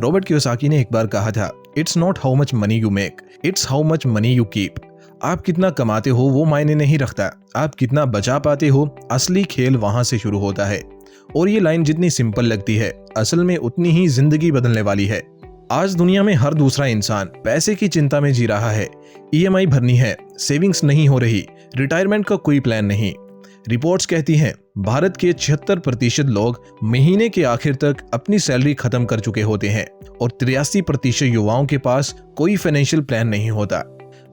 Robert Kiyosaki ने एक बार कहा था, it's not how much money you make, it's how much money you keep. आप कितना कमाते हो वो मायने नहीं रखता, आप कितना बचा पाते हो, असली खेल वहां से शुरू होता है। और ये लाइन जितनी सिंपल लगती है, असल में उतनी ही जिंदगी बदलने वाली है। आज दुनिया में हर दूसरा इंसान पैसे की चिंता में जी रहा है। ईएमआई भरनी है, सेविंग्स नहीं हो रही, रिटायरमेंट का कोई प्लान नहीं। रिपोर्ट्स कहती हैं भारत के 76% लोग महीने के आखिर तक अपनी सैलरी खत्म कर चुके होते हैं और 83% युवाओं के पास कोई फाइनेंशियल प्लान नहीं होता।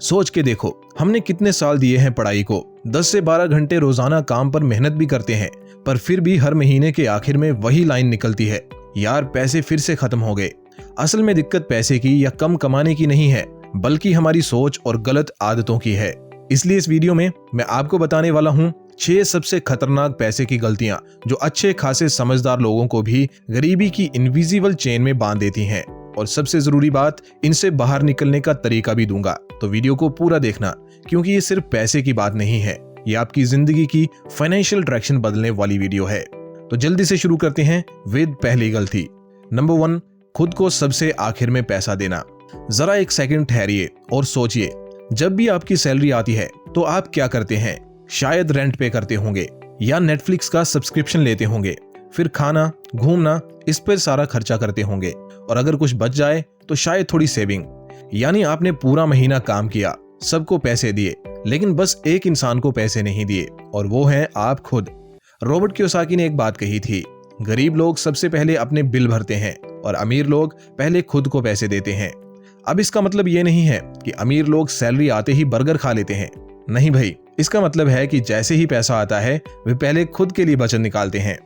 सोच के देखो, हमने कितने साल दिए हैं पढ़ाई को, 10 से 12 घंटे रोजाना काम पर मेहनत भी करते हैं, पर फिर भी हर महीने के आखिर में वही लाइन निकलती है, यार पैसे फिर से खत्म हो गए। असल में दिक्कत पैसे की या कम कमाने की नहीं है, बल्कि हमारी सोच और गलत आदतों की है। इसलिए इस वीडियो में मैं आपको बताने वाला हूँ 6 सबसे खतरनाक पैसे की गलतियां जो अच्छे खासे समझदार लोगों को भी गरीबी की इनविजिबल चेन में बांध देती हैं। और सबसे जरूरी बात, इनसे बाहर निकलने का तरीका भी दूंगा, तो वीडियो को पूरा देखना, क्योंकि ये सिर्फ पैसे की बात नहीं है, ये आपकी जिंदगी की फाइनेंशियल डायरेक्शन बदलने वाली वीडियो है। तो जल्दी से शुरू करते हैं विद पहली गलती। नंबर 1, खुद को सबसे आखिर में पैसा देना। जरा एक सेकंड ठहरिए और सोचिए, जब भी आपकी सैलरी आती है तो आप क्या करते हैं? शायद रेंट पे करते होंगे या नेटफ्लिक्स का सब्सक्रिप्शन लेते होंगे, फिर खाना, घूमना, इस पर सारा खर्चा करते होंगे। और अगर कुछ बच जाए तो शायद थोड़ी सेविंग। यानी आपने पूरा महीना काम किया, सबको पैसे दिए, लेकिन बस एक इंसान को पैसे नहीं दिए, और वो है आप खुद। रॉबर्ट कियोसाकी ने एक बात कही थी, गरीब लोग सबसे पहले अपने बिल भरते हैं और अमीर लोग पहले खुद को पैसे देते हैं। अब इसका मतलब ये नहीं है कि अमीर लोग सैलरी आते ही बर्गर खा लेते हैं, नहीं भाई। इसका मतलब है कि जैसे ही पैसा आता है वे पहले खुद के लिए बचत निकालते हैं।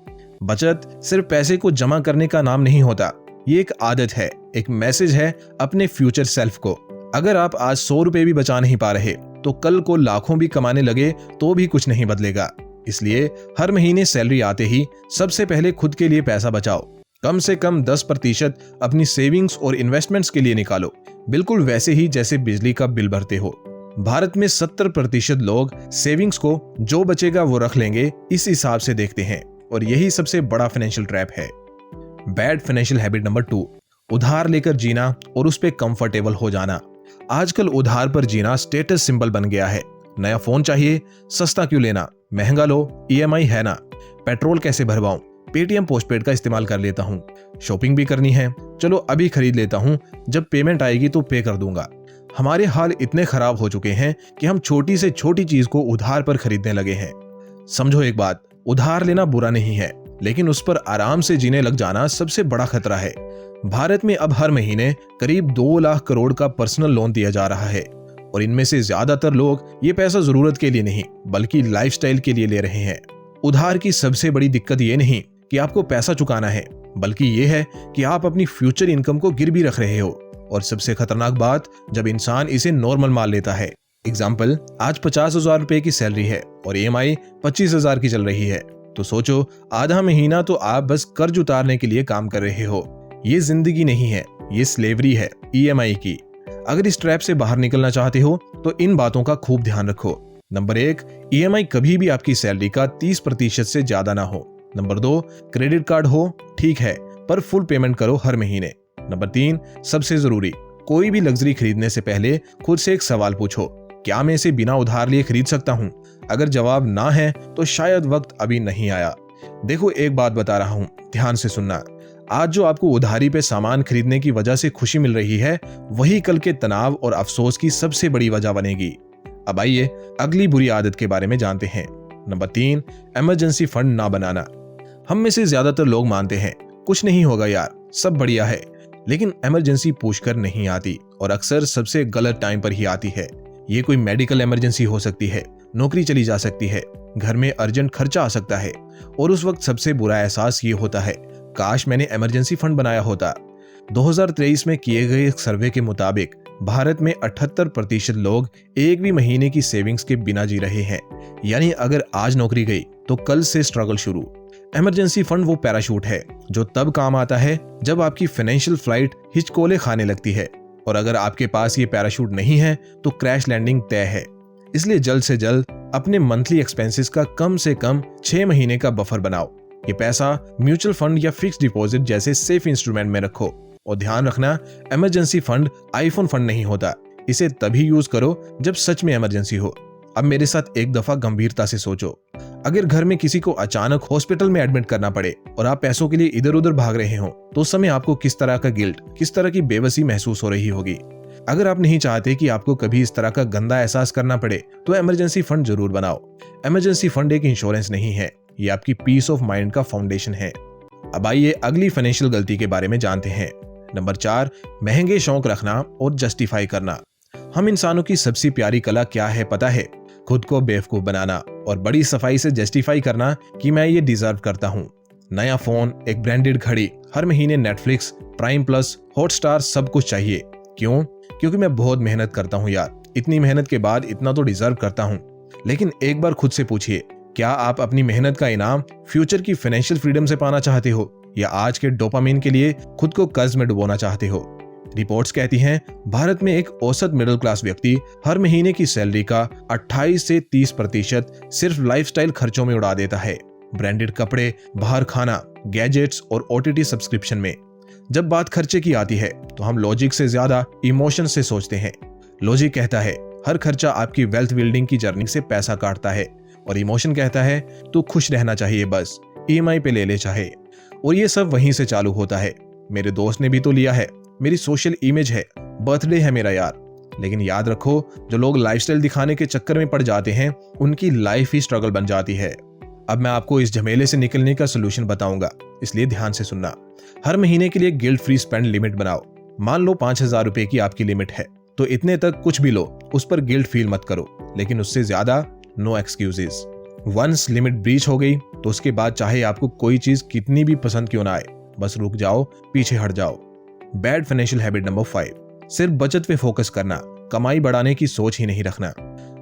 बचत सिर्फ पैसे को जमा करने का नाम नहीं होता, ये एक आदत है, एक मैसेज है अपने फ्यूचर सेल्फ को। अगर आप आज 100 रुपए भी बचा नहीं पा रहे तो कल को लाखों भी कमाने लगे तो भी कुछ नहीं बदलेगा। इसलिए हर महीने सैलरी आते ही सबसे पहले खुद के लिए पैसा बचाओ। कम से कम 10% अपनी सेविंग्स और इन्वेस्टमेंट्स के लिए निकालो, बिल्कुल वैसे ही जैसे बिजली का बिल भरते हो। भारत में 70% लोग सेविंग्स को जो बचेगा वो रख लेंगे इस हिसाब से देखते हैं, और यही सबसे बड़ा फाइनेंशियल ट्रैप है। बैड फाइनेंशियल हैबिट नंबर 2, उधार लेकर जीना और उस पे कंफर्टेबल हो जाना। आजकल उधार पर जीना स्टेटस सिंबल बन गया है। नया फोन चाहिए, सस्ता क्यों लेना, महंगा लो, ईएमआई है ना, पेट्रोल कैसे भरवाऊं, पेटीएम पोस्टपेड का इस्तेमाल कर लेता हूं, शॉपिंग भी करनी है, चलो अभी खरीद लेता हूं, जब पेमेंट आएगी तो पे कर दूंगा। हमारे हाल इतने खराब हो चुके हैं कि हम छोटी से छोटी चीज को उधार पर खरीदने लगे हैं। समझो एक बात, उधार लेना बुरा नहीं है, लेकिन उस पर आराम से जीने लग जाना सबसे बड़ा खतरा है। भारत में अब हर महीने करीब 2 लाख करोड़ का पर्सनल लोन दिया जा रहा है, और इनमें से ज्यादातर लोग ये पैसा जरूरत के लिए नहीं बल्कि लाइफस्टाइल के लिए ले रहे हैं। उधार की सबसे बड़ी दिक्कत ये नहीं कि आपको पैसा चुकाना है, बल्कि ये है कि आप अपनी फ्यूचर इनकम को गिरवी रख रहे हो। और सबसे खतरनाक बात, जब इंसान इसे नॉर्मल मान लेता है। एग्जाम्पल, आज 50,000 रुपए की सैलरी है और ईएमआई 25,000 की चल रही है, तो सोचो आधा महीना तो आप बस कर्ज उतारने के लिए काम कर रहे हो। ये जिंदगी नहीं है, ये स्लेवरी है ईएमआई की। अगर इस ट्रैप से बाहर निकलना चाहते हो तो इन बातों का खूब ध्यान रखो। नंबर 1, ईएमआई कभी भी आपकी सैलरी का 30% से ज्यादा ना हो। नंबर 2, क्रेडिट कार्ड हो ठीक है, पर फुल पेमेंट करो हर महीने। नंबर 3, सबसे जरूरी, कोई भी लग्जरी खरीदने से पहले खुद से एक सवाल पूछो, क्या मैं इसे बिना उधार लिए खरीद सकता हूँ? अगर जवाब ना है तो शायद वक्त अभी नहीं आया। देखो एक बात बता रहा हूँ, ध्यान से सुनना। आज जो आपको उधारी पे सामान खरीदने की वजह से खुशी मिल रही है, वही कल के तनाव और अफसोस की सबसे बड़ी वजह बनेगी। अब आइए अगली बुरी आदत के बारे में जानते हैं। नंबर 3, इमरजेंसी फंड ना बनाना। हम में से ज्यादातर लोग मानते हैं कुछ नहीं होगा यार, सब बढ़िया है, लेकिन इमरजेंसी पूछकर नहीं आती, और अक्सर सबसे गलत टाइम पर ही आती है। ये कोई मेडिकल इमरजेंसी हो सकती है, नौकरी चली जा सकती है, घर में अर्जेंट खर्चा आ सकता है, और उस वक्त सबसे बुरा एहसास ये होता है, काश मैंने इमरजेंसी फंड बनाया होता। 2023 में किए गए एक सर्वे के मुताबिक भारत में 78% लोग एक भी महीने की सेविंग्स के बिना जी रहे हैं। यानी अगर आज नौकरी गई तो कल से स्ट्रगल शुरू। इमरजेंसी फंड वो पैराशूट है जो तब काम आता है जब आपकी फाइनेंशियल फ्लाइट हिचकोले खाने लगती है, और अगर आपके पास ये पैराशूट नहीं है तो क्रैश लैंडिंग तय है। इसलिए जल्द से जल्द अपने मंथली एक्सपेंसेस का कम से कम 6 महीने का बफर बनाओ। ये पैसा म्यूचुअल फंड या फिक्स डिपॉजिट जैसे सेफ इंस्ट्रूमेंट में रखो। और ध्यान रखना, इमरजेंसी फंड आईफोन फंड नहीं होता। इसे तभी यूज करो जब सच में इमरजेंसी हो। अब मेरे साथ एक दफा गंभीरता से सोचो, अगर घर में किसी को अचानक हॉस्पिटल में एडमिट करना पड़े और आप पैसों के लिए इधर उधर भाग रहे हो, तो उस समय आपको किस तरह का गिल्ट, किस तरह की बेबसी महसूस हो रही होगी। अगर आप नहीं चाहते कि आपको कभी इस तरह का गंदा एहसास करना पड़े, तो इमरजेंसी फंड जरूर बनाओ। इमरजेंसी फंड एक इंश्योरेंस नहीं है, ये आपकी पीस ऑफ माइंड का फाउंडेशन है। अब आइए अगली फाइनेंशियल गलती के बारे में जानते हैं। नंबर 4, महंगे शौक रखना और जस्टिफाई करना। हम इंसानों की सबसे प्यारी कला क्या है पता है? खुद को बेवकूफ बनाना और बड़ी सफाई से जस्टिफाई करना कि मैं ये डिजर्व करता हूँ। नया फोन, एक ब्रांडेड घड़ी, हर महीने नेटफ्लिक्स, प्राइम प्लस, हॉटस्टार, सब कुछ चाहिए। क्यों? क्योंकि मैं बहुत मेहनत करता हूँ यार, इतनी मेहनत के बाद इतना तो डिजर्व करता हूँ। लेकिन एक बार खुद से पूछिए, क्या आप अपनी मेहनत का इनाम फ्यूचर की फाइनेंशियल फ्रीडम से पाना चाहते हो, या आज के डोपामिन के लिए खुद को कर्ज में डुबोना चाहते हो? रिपोर्ट्स कहती हैं भारत में एक औसत मिडिल क्लास व्यक्ति हर महीने की सैलरी का 28 से 30% सिर्फ लाइफस्टाइल खर्चों में उड़ा देता है। ब्रांडेड कपड़े, बाहर खाना, गैजेट्स और OTT सब्सक्रिप्शन में। जब बात खर्चे की आती है तो हम लॉजिक से ज्यादा इमोशन से सोचते हैं। लॉजिक कहता है हर खर्चा आपकी वेल्थ बिल्डिंग की जर्नी से पैसा काटता है, और इमोशन कहता है तू खुश रहना चाहिए, बस EMI पे ले ले चाहे। और ये सब वहीं से चालू होता है। मेरे दोस्त ने भी तो लिया है, मेरी सोशल इमेज है, बर्थडे है मेरा यार। लेकिन याद रखो, जो लोग लाइफस्टाइल दिखाने के चक्कर में पड़ जाते हैं, उनकी लाइफ ही स्ट्रगल बन जाती है। अब मैं आपको इस झमेले से निकलने का सोल्यूशन बताऊंगा, इसलिए ध्यान से सुनना। हर महीने के लिए गिल्ट फ्री स्पेंड लिमिट बनाओ। मान लो 5,000 रुपए की आपकी लिमिट है, तो इतने तक कुछ भी लो, उस पर गिल्ट फील मत करो, लेकिन उससे ज्यादा no excuses. Once limit breach हो गई तो उसके बाद चाहे आपको कोई चीज कितनी भी पसंद क्यों ना आए, बस रुक जाओ, पीछे हट जाओ। बैड फाइनेंशियल हैबिट नंबर 5, सिर्फ बचत पे फोकस करना, कमाई बढ़ाने की सोच ही नहीं रखना।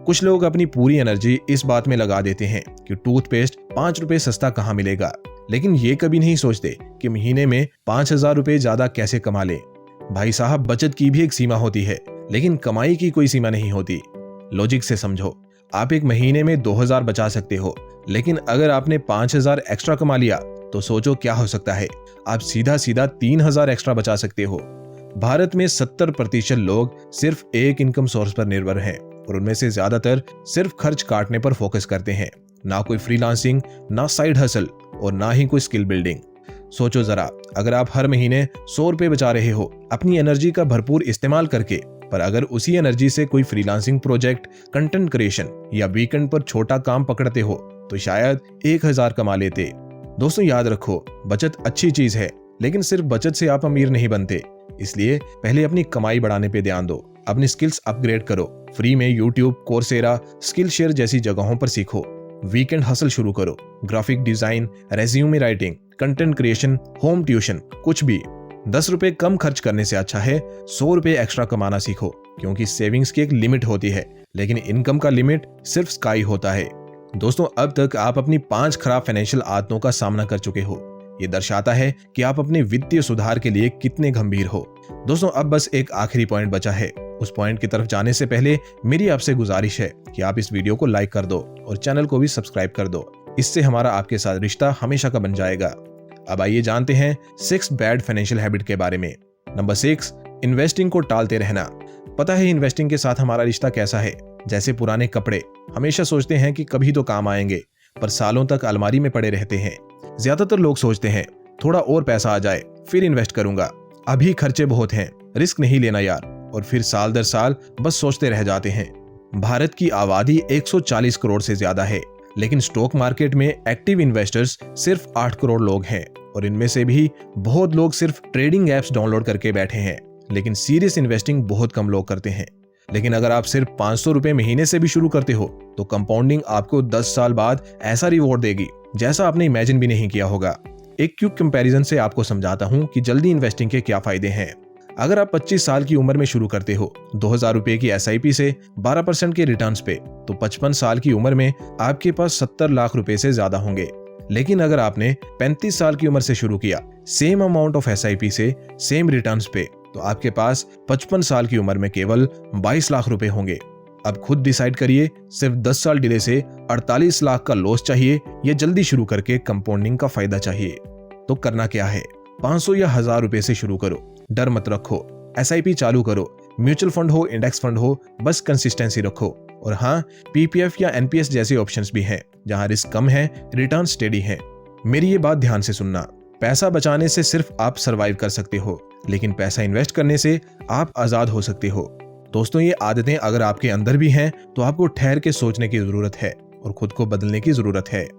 कुछ लोग अपनी पूरी एनर्जी इस बात में लगा देते हैं कि टूथपेस्ट 5 रुपए सस्ता कहाँ मिलेगा, लेकिन ये कभी नहीं सोचते कि महीने में 5,000 रुपए ज्यादा कैसे कमा ले। भाई साहब, बचत की भी एक सीमा होती है, लेकिन कमाई की कोई सीमा नहीं होती। लॉजिक से समझो, आप एक महीने में 2,000 बचा सकते हो, लेकिन अगर आपने 5,000 एक्स्ट्रा कमा लिया तो सोचो क्या हो सकता है, आप सीधा सीधा 3,000 एक्स्ट्रा बचा सकते हो। भारत में 70% लोग सिर्फ एक इनकम सोर्स पर निर्भर हैं, और उनमें से ज्यादातर सिर्फ खर्च काटने पर फोकस करते हैं। ना कोई फ्रीलांसिंग, ना साइड हसल, और ना ही कोई स्किल बिल्डिंग। सोचो जरा, अगर आप हर महीने 100 रुपए बचा रहे हो अपनी एनर्जी का भरपूर इस्तेमाल करके, पर अगर उसी एनर्जी से कोई फ्रीलांसिंग प्रोजेक्ट, कंटेंट क्रिएशन या वीकेंड पर छोटा काम पकड़ते हो, तो शायद 1,000 कमा लेते। दोस्तों याद रखो, बचत अच्छी चीज है, लेकिन सिर्फ बचत से आप अमीर नहीं बनते। इसलिए पहले अपनी कमाई बढ़ाने पे ध्यान दो, अपनी स्किल्स अपग्रेड करो। फ्री में यूट्यूब, कोर्सेरा, स्किल शेयर जैसी जगहों पर सीखो। वीकेंड हसल शुरू करो, graphic design, resume writing, content creation, home tuition, कुछ भी। 10 रुपए कम खर्च करने से अच्छा है 100 रुपए एक्स्ट्रा कमाना सीखो, क्योंकि सेविंग्स की एक लिमिट होती है, लेकिन इनकम का लिमिट सिर्फ स्काई होता है। दोस्तों, अब तक आप अपनी 5 खराब फाइनेंशियल आदतों का सामना कर चुके हो। ये दर्शाता है कि आप अपने वित्तीय सुधार के लिए कितने गंभीर हो। दोस्तों, अब बस एक आखिरी पॉइंट बचा है। उस पॉइंट की तरफ जाने से पहले मेरी आपसे गुजारिश है कि आप इस वीडियो को लाइक कर दो और चैनल को भी सब्सक्राइब कर दो। इससे हमारा आपके साथ रिश्ता हमेशा का बन जाएगा। अब आइए जानते हैं 6 बैड फाइनेंशियल हैबिट के बारे में। नंबर 6, इन्वेस्टिंग को टालते रहना। पता है इन्वेस्टिंग के साथ हमारा रिश्ता कैसा है? जैसे पुराने कपड़े, हमेशा सोचते हैं कि कभी तो काम आएंगे, पर सालों तक अलमारी में पड़े रहते हैं। ज्यादातर लोग सोचते हैं थोड़ा और पैसा आ जाए फिर इन्वेस्ट करूंगा, अभी खर्चे बहुत हैं, रिस्क नहीं लेना यार, और फिर साल दर साल बस सोचते रह जाते हैं। भारत की आबादी 140 करोड़ से ज्यादा है, लेकिन स्टॉक मार्केट में एक्टिव इन्वेस्टर्स सिर्फ 8 करोड़ लोग हैं, और इनमें से भी बहुत लोग सिर्फ ट्रेडिंग एप्स डाउनलोड करके बैठे हैं, लेकिन सीरियस इन्वेस्टिंग बहुत कम लोग करते हैं। लेकिन अगर आप सिर्फ 500 रुपए महीने से भी शुरू करते हो, तो कंपाउंडिंग आपको 10 साल बाद ऐसा रिवॉर्ड देगी जैसा आपने इमेजिन भी नहीं किया होगा। एक क्विक कंपैरिजन से आपको समझाता हूं कि जल्दी इन्वेस्टिंग के क्या फायदे हैं। अगर आप 25 साल की उम्र में शुरू करते हो 2,000 रुपए की SIP से 12% के रिटर्न्स पे, तो 55 साल की उम्र में आपके पास 70 लाख रुपए से ज्यादा होंगे। लेकिन अगर आपने 35 साल की उम्र से शुरू किया सेम अमाउंट ऑफ SIP से सेम रिटर्न्स पे, तो आपके पास 55 साल की उम्र में केवल 22 लाख रुपए होंगे। अब खुद डिसाइड करिए, सिर्फ 10 साल डिले से 48 लाख का लॉस चाहिए या जल्दी शुरू करके कंपाउंडिंग का फायदा चाहिए? तो करना क्या है, 500 या 1,000 रुपए से शुरू करो, डर मत रखो, SIP चालू करो, म्यूचुअल फंड हो, इंडेक्स फंड हो, बस कंसिस्टेंसी रखो। और हाँ, PPF या NPS जैसे ऑप्शंस भी हैं जहां रिस्क कम है, रिटर्न स्टेडी है। मेरी ये बात ध्यान से सुनना, पैसा बचाने से सिर्फ आप सरवाइव कर सकते हो, लेकिन पैसा इन्वेस्ट करने से आप आजाद हो सकते हो। दोस्तों, ये आदतें अगर आपके अंदर भी हैं तो आपको ठहर के सोचने की जरूरत है और खुद को बदलने की जरूरत है।